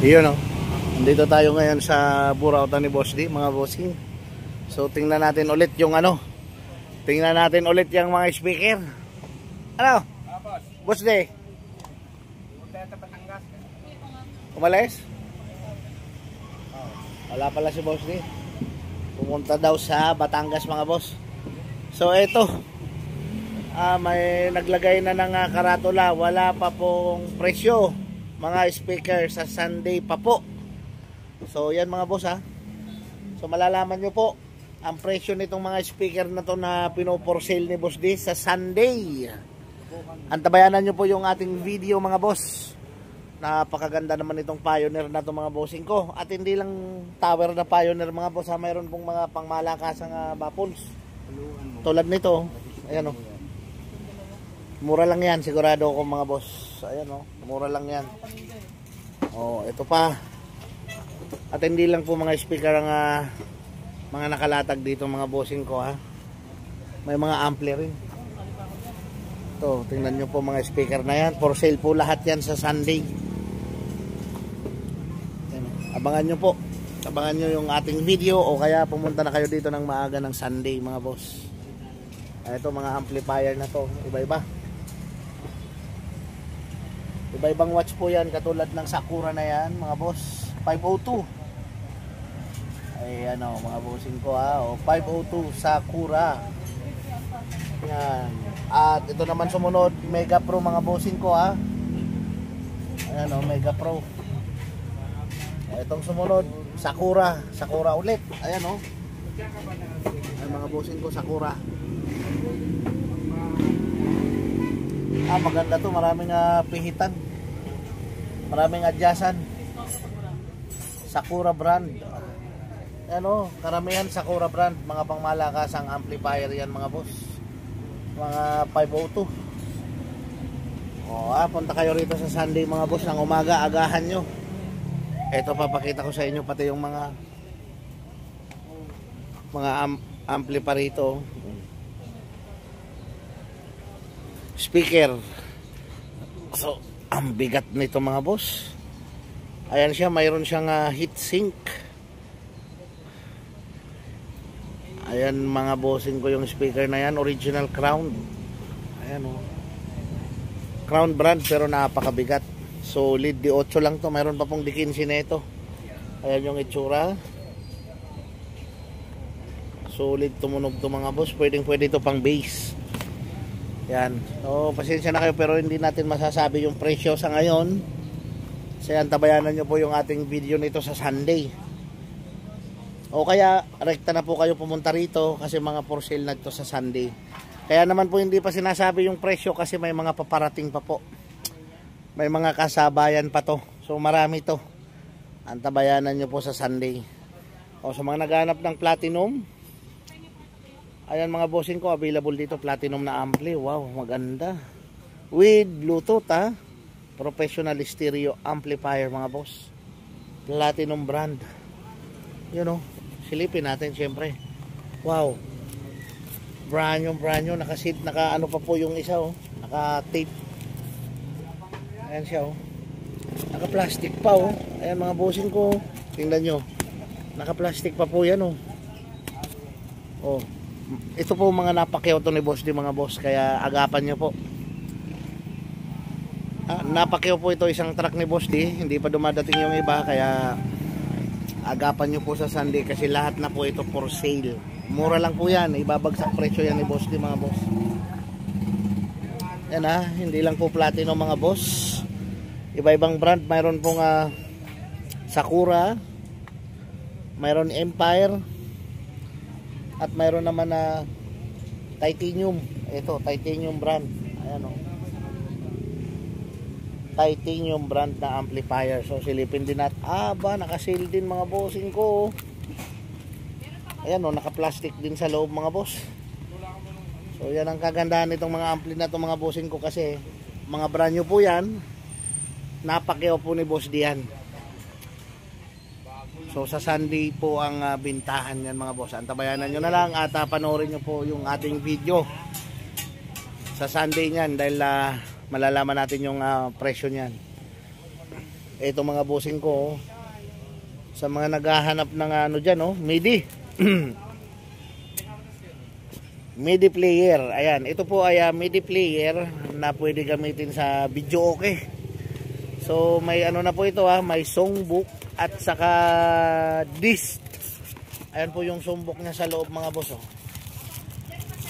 Iyon o. Nandito tayo ngayon sa Burautan ni Boss D, mga bossing. So tingnan natin ulit yung ano. Tingnan natin ulit yung mga speaker. Ano? Boss D. Umalis? Wala pala si Boss D. Pumunta daw sa Batangas, mga boss. So ito. May naglagay na ng karatula. Wala pa pong presyo. Mga speaker sa Sunday pa po. So yan mga boss ha. So malalaman nyo po ang presyo nitong mga speaker na to na pino-for sale ni Boss D sa Sunday. Antabayanan nyo po yung ating video mga boss. Napakaganda naman itong Pioneer na to mga bossing ko. At hindi lang tower na Pioneer mga boss ha. Mayroon pong mga pangmalakasang baffles. Tulad nito. Ayan o. Mura lang yan sigurado ko mga boss. Ayan o. Mura lang yan. Ito pa. At hindi lang po mga speaker ang mga nakalatag dito mga bossing ko ha. May mga ampli rin. Ito, tingnan nyo po mga speaker na yan. For sale po lahat yan sa Sunday. Ayan, abangan nyo po. Abangan nyo yung ating video o kaya pumunta na kayo dito ng maaga ng Sunday mga boss. Ito mga amplifier na to. Iba-iba. Iba-ibang watch po yan. Katulad ng Sakura na yan mga boss. 502. Ay ano mga bossing ko ha. 502 Sakura. Yan. At ito naman sumunod Mega Pro mga bossing ko ha. Ayan o Mega Pro. Itong sumunod Sakura. Sakura ulit. Ayan o. Ay mga bossing ko Sakura. Maganda to. Maraming pihitan. Maraming adyasan. Sakura brand. Ano, karamihan Sakura brand, mga pangmalakasang amplifier yan mga boss. Mga 502. Punta kayo rito sa Sunday mga boss ng umaga, agahan nyo. Ito papakita ko sa inyo pati yung mga amplifier rito. Speaker. So, ang bigat nito mga boss. Ayan siya, mayroon siyang heat sink. Ayan mga bossing ko yung speaker na yan, original Crown. Ayan o. Crown brand pero napakabigat. Solid D8 lang to, mayroon pa pong D15 na ito. Ayan yung itsura. Solid tumunog to mga boss, pwede ito pang bass. Yan. So pasensya na kayo pero hindi natin masasabi yung presyo sa ngayon. Kasi antabayanan nyo po yung ating video nito sa Sunday. O kaya rekta na po kayo pumunta rito kasi mga for sale na ito sa Sunday. Kaya naman po hindi pa sinasabi yung presyo kasi may mga paparating pa po. May mga kasabayan pa to. So marami to. Antabayanan nyo po sa Sunday. O sa mga naghanap ng platinum, ayan mga bossing ko, available dito platinum na ampli. Wow, maganda. With Bluetooth ha. Professional stereo amplifier mga boss. Platinum brand. You know, silipin natin syempre. Wow. Brand new, naka ano pa po yung isa oh. Naka-tape. Ayan siya oh. Naka-plastic pa oh. Ayan mga bossing ko. Tingnan nyo. Naka-plastic pa po yan oh. Oh. Ito po mga napakyaw to ni Boss D mga boss. Kaya agapan nyo po. Napakyaw po ito isang truck ni Boss D. Hindi pa dumadating yung iba. Kaya agapan nyo po sa Sunday. Kasi lahat na po ito for sale. Mura lang po yan. Ibabagsak presyo yan ni Boss D mga boss. Yan ha. Hindi lang po platinum mga boss. Iba-ibang brand. Mayroon pong Sakura. Mayroon Empire. At mayroon naman na titanium. Ito, titanium brand. Ayan o. Titanium brand na amplifier. So silipin din natin. Naka-sale din mga bossing ko. Ayan o, naka-plastic din sa loob mga boss. So yan ang kagandahan nitong mga ampli na itong mga bossing ko kasi mga brand new po yan. Napakyaw po ni Boss D yan. So sa Sunday po ang bintahan yan mga boss. Antabayanan nyo na lang at panoorin nyo po yung ating video sa Sunday nyan dahil malalaman natin yung presyo nyan. Ito mga bossing ko, oh. Sa mga naghahanap ng ano dyan, oh, MIDI. MIDI player. Ayan, ito po ay MIDI player na pwede gamitin sa video okay. So may ano na po ito, may songbook at saka disc. Ayan po yung songbook niya sa loob mga boss, oh.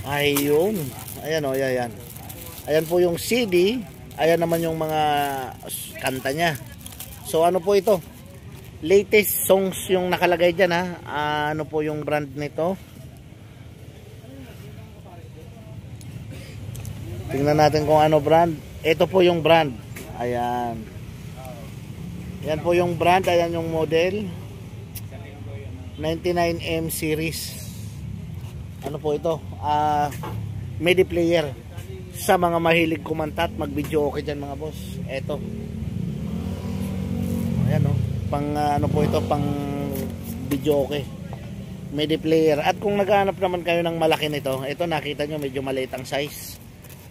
Ayun. Ayan, oh, ayan. Ayan po yung CD. Ayan naman yung mga kanta niya. So ano po ito? Latest songs yung nakalagay dyan, ano po yung brand nito? Tingnan natin kung ano brand. Ito po yung brand. Ayan. Yan po yung brand. Ayan yung model. 99M series. Ano po ito? MIDI player. Sa mga mahilig kumanta at mag-video okay dyan mga boss. Ito. Ayan, oh. Pang ano po ito, pang video okay. MIDI player. At kung naghahanap naman kayo ng malaki nito, ito nakita nyo medyo maliit ang size.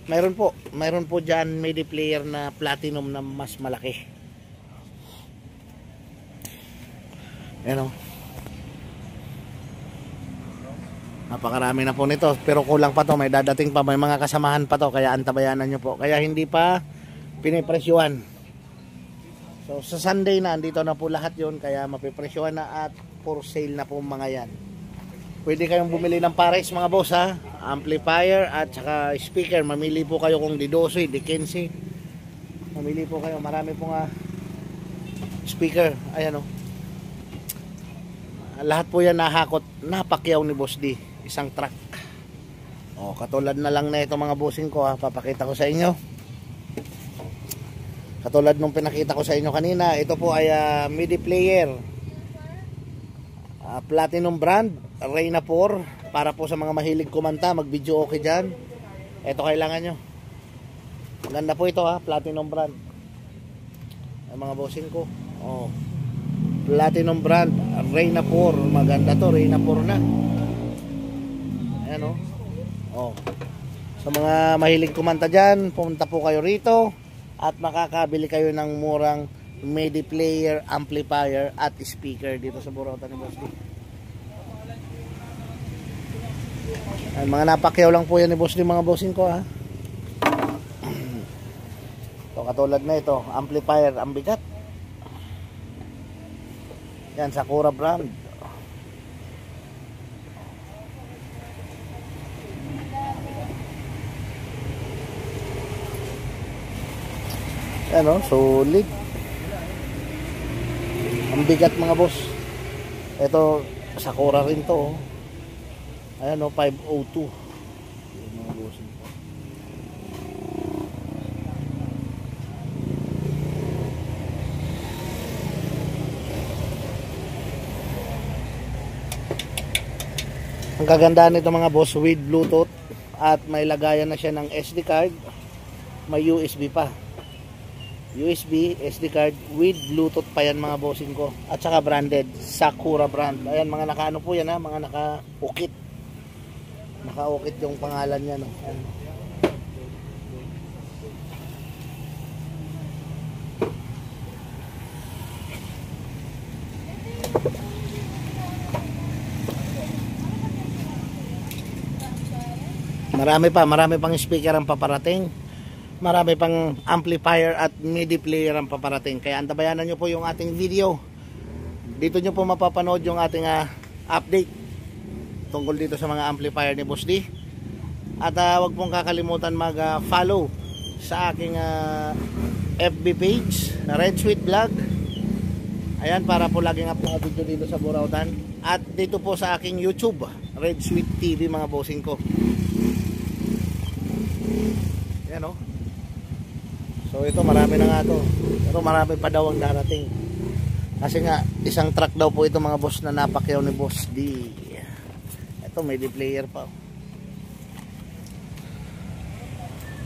Mayroon po dyan MIDI player na platinum na mas malaki. Ayan, oh. Napakarami na po nito, pero kulang pa to, may dadating pa, may mga kasamahan pa to, kaya antabayanan nyo po. Kaya hindi pa pinipresyuhan. So sa Sunday na andito na po lahat yon, kaya mapipresyohan na at for sale na po mga yan. Pwede kayong bumili ng pares mga boss, amplifier at saka speaker. Mamili po kayo kung di 12, di 15. Mamili po kayo, marami po nga speaker. Ayan, oh. Lahat po yan nahakot, napakyaw ni Boss D, isang truck. Oh, katulad na lang na ito mga bossing ko, papakita ko sa inyo. Katulad nung pinakita ko sa inyo kanina, ito po ay MIDI player. Platinum brand, Reyna 4, para po sa mga mahilig kumanta, mag-video okay dyan. Ito kailangan nyo. Ganda po ito, platinum brand. Ay, mga bossing ko. Oh. Platinum brand, Reyna 4. Maganda to, Reyna 4 na. Ayan, oh. Oh. Sa mga mahilig kumanta dyan, pumunta po kayo rito. At makakabili kayo ng murang MIDI player, amplifier at speaker dito sa Burautan ni Boss D. Ay, mga napakyaw lang po yan ni Boss D mga bossing ko, So, katulad na ito, amplifier, ang bigat. Yan, Sakura brand. Ano, solid. Ang bigat mga boss. Ito, Sakura rin to, oh. Ayan, 502. Ayan, mga boss. Ang kagandahan nito mga boss, with Bluetooth at may lagayan na siya ng SD card, may USB pa. USB, SD card with Bluetooth pa yan mga bossing ko. At saka branded, Sakura brand. Ayan, mga nakaano po yan, mga nakaukit. Nakaukit yung pangalan niya, no. Ayan. Marami pang speaker ang paparating. Marami pang amplifier at MIDI player ang paparating. Kaya antabayanan nyo po yung ating video. Dito nyo po mapapanood yung ating update tungkol dito sa mga amplifier ni Boss D. At wag pong kakalimutan mag-follow sa aking FB page na Red Sweet Vlog. Ayan, para po laging upload video dito sa Burautan. At dito po sa aking YouTube, Red Sweet TV mga bossing ko. Ayan, oh. So ito, marami na nga to. Pero marami pa daw ang darating. Kasi nga, isang truck daw po ito mga boss na napakyaw ni Boss D. Ito, MIDI player pa.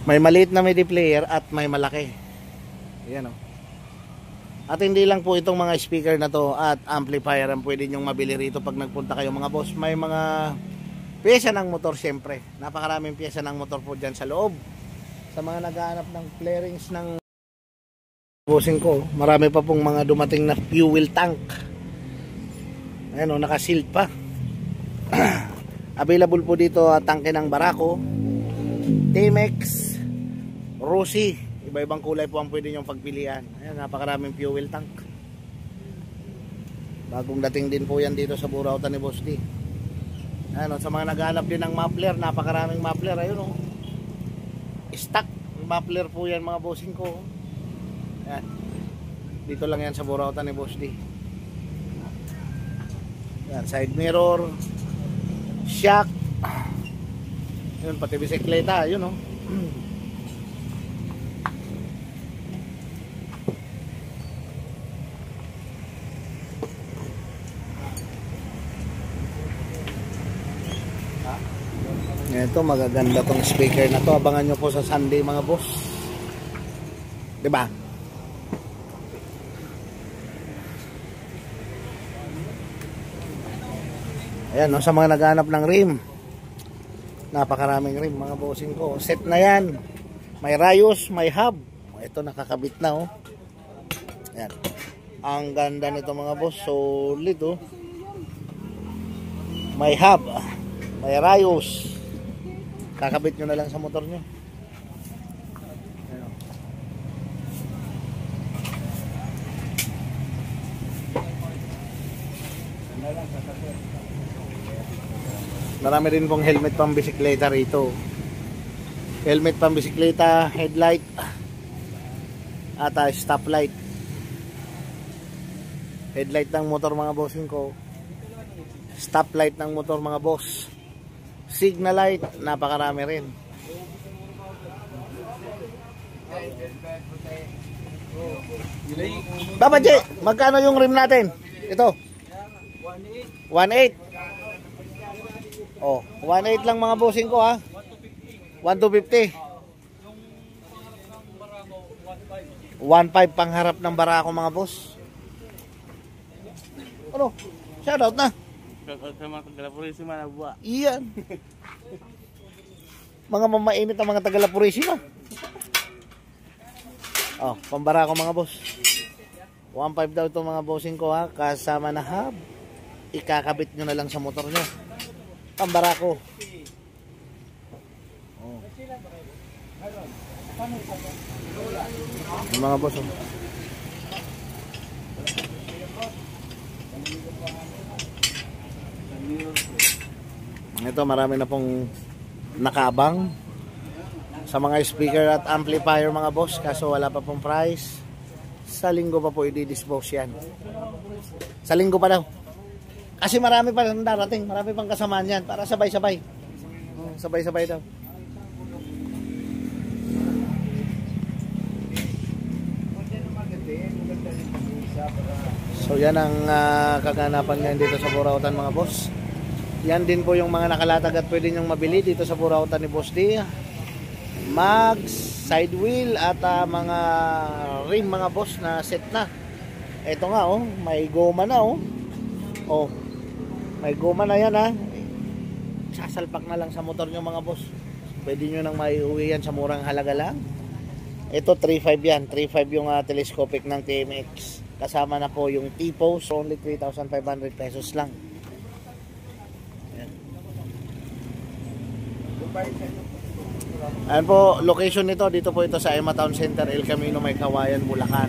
May maliit na MIDI player at may malaki. Ayan, oh. At hindi lang po itong mga speaker na to at amplifier ang pwede nyong mabili rito pag nagpunta kayo mga boss. May mga pyesa ng motor syempre. Napakaraming pyesa ng motor po dyan sa loob. Sa mga naghahanap ng flarings ng bossing ko. Marami pa pong mga dumating na fuel tank. Ayan o, naka-sealed pa. Available po dito tangke ng Barako, Timex, Rossi. Iba-ibang kulay po ang pwede nyong pagpilian. Ayan, napakaraming fuel tank. Bagong dating din po yan dito sa Burautan ni Boss D. Ayan o, sa mga naghanap din ng muffler, napakaraming muffler. Ayun o, stock muffler po yan mga bossing ko. Ayan. Dito lang yan sa Burautan ni Boss D. Ayan, side mirror, shock, yun, pati bisikleta, yun o. Ito, magaganda tong speaker na to. Abangan nyo po sa Sunday mga boss, diba? Ayan, no, sa mga naghanap ng rim, napakaraming rim mga bossing ko. Set na yan, may rayos, may hub. Ito nakakabit na oh. Ayan, ang ganda nito mga boss, solid oh. May hub, may rayos, kakabit nyo na lang sa motor nyo. Ayan. Marami rin pong helmet pang bisikleta rito. Helmet pang bisikleta, headlight at stoplight. Headlight ng motor mga bossing ko, stoplight ng motor mga boss, signal light, napakarami rin. Baba J, magkano yung rim natin? Ito 1.8. Oh, 1.8 lang mga bossing ko ha. 1.250. 1.5 pangharap ng Barako mga boss. Ano? Shoutout na. Sa mga taga-Purisima na buwa. Iyan. Mga mamainit ang mga taga-Purisima. Oh, pambarako mga boss. 1.5 daw ito mga bossing ko ha. Kasama na hub. Ikakabit nyo na lang sa motor nyo. Pambarako. Oh. Yung mga boss. Oh. Ito, marami na pong nakabang sa mga speaker at amplifier mga boss, kaso wala pa pong price. Sa linggo pa po i-dispose yan. Sa linggo pa daw. Kasi marami pa nang darating, marami pang kasamaan yan para sabay-sabay. Sabay-sabay daw. So yan ang kaganapan ngayon dito sa Burautan mga boss. Yan din po yung mga nakalatag at pwede nyong mabili dito sa Burautan ni Boss D. Mags, side wheel at mga rim mga boss na set na. Ito nga oh, may goma na oh. Oh, may goma na yan ha. Sasalpak na lang sa motor nyo mga boss. Pwede nyo nang maiuwi yan sa murang halaga lang. Ito 3.5 yan. 3.5 yung telescopic ng TMX. Kasama na po yung T-Post. Only 3,500 pesos lang. Ayan. Ayan po, location nito. Dito po ito sa Emma Town Center, El Camino, May Kawayan, Bulacan.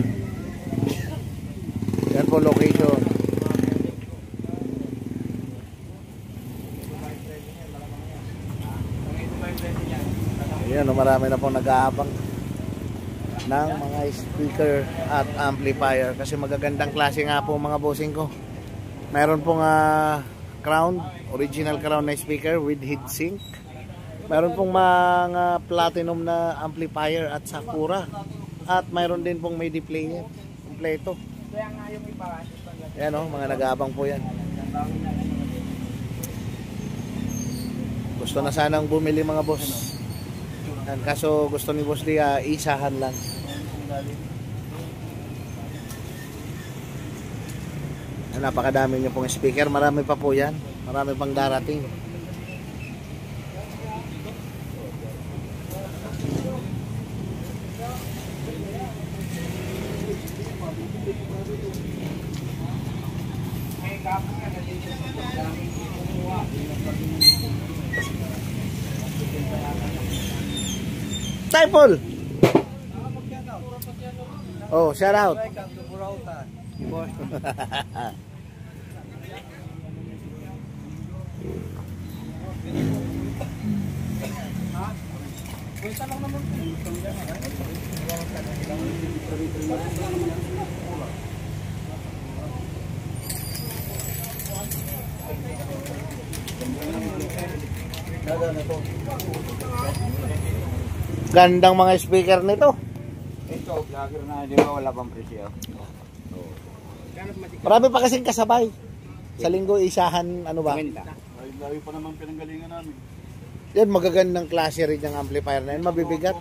Ayan po location. Ayan, marami na pong nag-aabang ng mga speaker at amplifier kasi magagandang klase nga po mga bossing ko. Meron pong crown, original crown na speaker with heatsink. Meron pong mga platinum na amplifier at Sakura. At mayroon din pong may display kompleto. Ayan o, mga nag-aabang po yan. Gusto na sanang bumili mga boss. Kaso gusto ni Boss D isahan lang. Napakadami niyo pong speaker. Marami pa po yan. Marami pang darating. Typhoon. Oh, shout out. Gandang mga speaker nito. Ito, vlogger na, di ba wala pang presyo? Marami pa kasing kasabay. Sa linggo isahan, ano ba? Maganda. Ay, layo pa naman pinanggalingan namin. Yan, magagandang klase rin yung amplifier na yan. Mabibigat.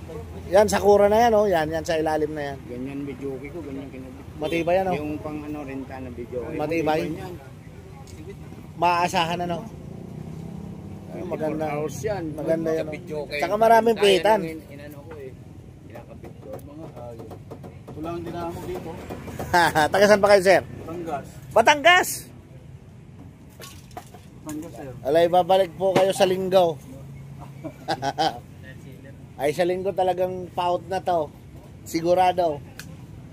Yan, Sakura na yan, oh. Yan sa ilalim na yan. Ganyan video ko, ganyan kinabit. Matibay yan, oh. Yung pang ano, renta na video. Matibay. Maaasahan, ano. Ay, maganda. House yan. Maganda yan, oh. Video kayo. Tsaka maraming pihitan. Inano ko eh. Kinakabit ko. Mga hayop. Ito lang ang dinamo dito. Tagasan pa kayo, sir? Tanggas. Batangas! Tanggas, sir. Alay, babalik po kayo sa linggo. Ay, sa linggo talagang paut na to. Sigurado.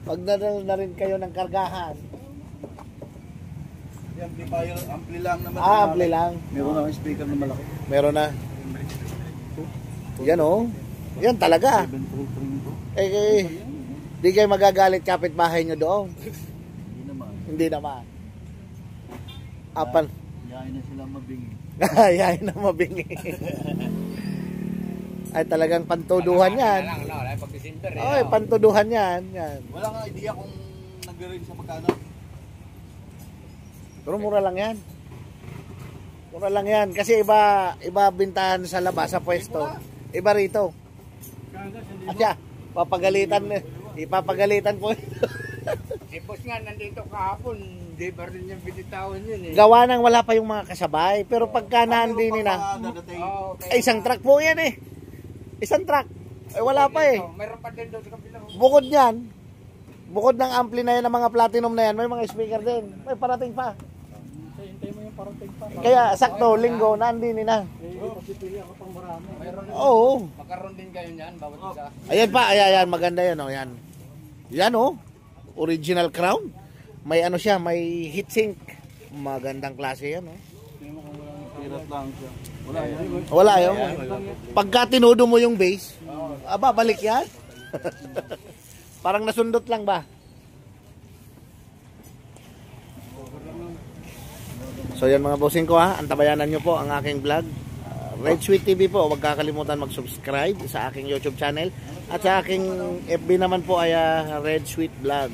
Pag na rin kayo ng kargahan. Yung amplifier, ampli lang naman. Ampli lang. Meron na akong speaker na malaki. Meron na. Yan, oh. Yan talaga. 7.3 to. Di kayo magagalit kapitbahay nyo doon. Hindi naman. Hindi naman. Apan. Yain na sila mabingi. Yain na mabingi. Ay talagang pantuduhan yan. Wala pag December eh. Ay, pantuduhan yan. Yan. Wala nga idea kung nag-ring sa magkano. Pero mura lang yan. Mura lang yan. Kasi iba bintahan sa labas, sa pwesto. Iba rito. Asya, ipapagalitan po. Si boss nga nandito kahapon, di ba rin yung binitawan yun eh. Gawa nang wala pa yung mga kasabay. Pero pagka naandini na, ay isang truck po yan eh. Isang truck. Ay wala pa eh. Mayroon pa din doon sa kabila. Bukod yan, bukod ng ampli na yan, ng mga platinum na yan, may mga speaker din. May parating pa. Hintay mo yung parating pa. Kaya sakto, linggo, naandini na. Pagpipili ako pang marami. Oo. Magkaroon din kayo niyan, bawat isa. Ayan pa, ayan, maganda yan, oh, yan. Yan, oh. Original crown. May ano siya, may heatsink. Magandang klase yan, oh. Pirat lang siya. Wala yan. Wala yun. Pagka tinudo mo yung base, aba, balik yan. Parang nasundot lang ba? So yan mga bossing ko ha, antabayanan nyo po ang aking vlog. Red Sweet TV po, huwag kakalimutan mag-subscribe sa aking YouTube channel. At sa aking FB naman po ay Red Sweet Vlog.